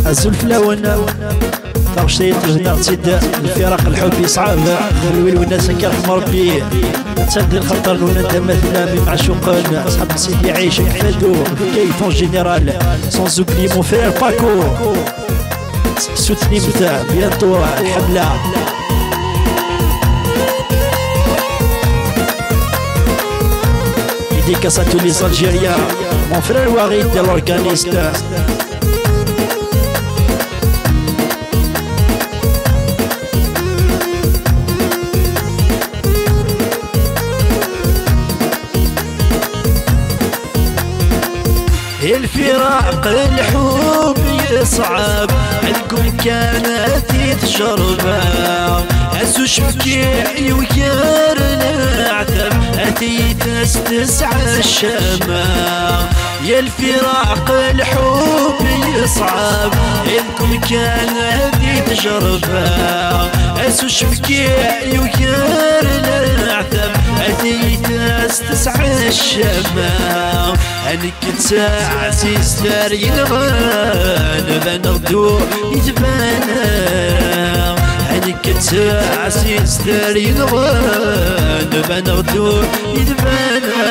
الزلف لون تغشيت جنا تسد الفراق الحب يصعب الويل والناس كيرحم ربي تسد الخطر لونا تمثل بمعشوقنا اصحاب سيدي يعيش يفادو كيفون جينيرال سون زوبلي مون فرير باكو سوتني بتاع بيانتو الحمله dédicace à tous les Algériens, mon frère Warid de l'organiste. الفراق الحب يصعب عندكم كانت تجربة عزو شبكي وكار العتب أتي تسعى الشماء يا الفراق الحب يصعب عندكم كانت تجربة عزو شبكي وكار العتب أتي تسعى الشماء أنك عزيز دار ينغان بنغدو يتبانا أنك عزيز دار ينغان بنغدو يتبانا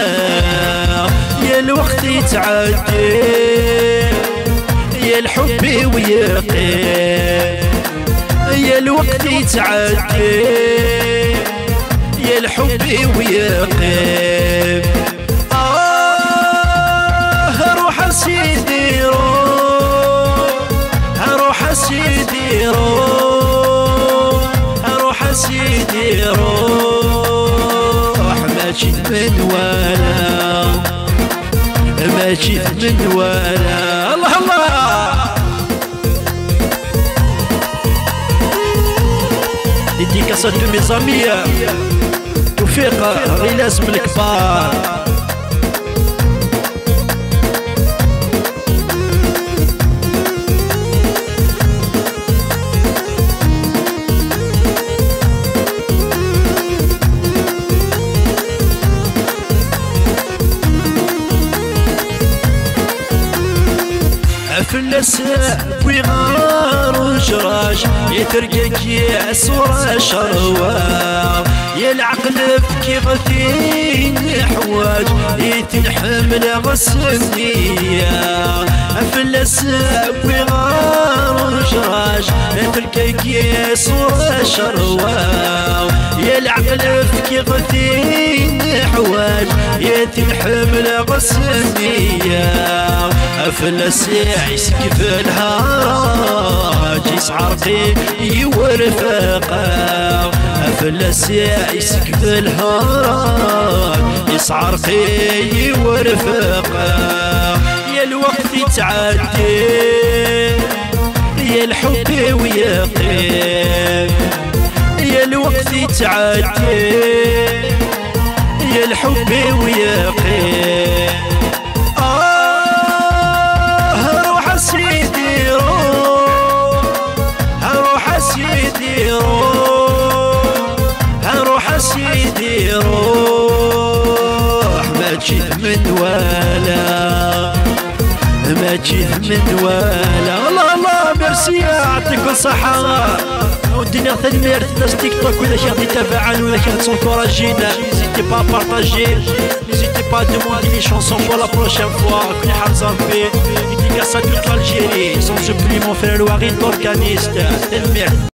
يا الوقت يتعدي يا الحب ويقين يا الوقت يتعدي يا الحب ويقين سيدي روح سيدي روح سيدي روح ما جيت من ولا ما جيت من ولا الله الله dédicace à tous mes amis توفيق غلاس من الكبار فلس ويغار وجراج يترقك يا صورة شروار يا العقل في كيف حواج يتنحمل غسنية فلس ويغار وجراج يترقك يا صورة شروار يا العقل في كيف حواج يتنحمل غسنية فلس يسكف الهراج يسعر فيه ورفاقه فلس يسكف الهراج يسعر فيه ورفاقه يا الوقت يتعدي يا الحب ويقين يا الوقت يتعدي يا الحب ويقين سيدي روح ما جيت من ولا ما جيت من ولا الله الله ميرسي يعطيكم الصحة ودينا تنمير ناس تيك توك ولا شي تتابعنا ولا شي تنكوراجينا نيزيتي با بارطاجي نيزيتي با دوموندي لي شونسون بور لا بروشين فوا كوني حافظ ربي dédicace à toute l'Algérie sans oublier mon frère Warid l'organiste تنمير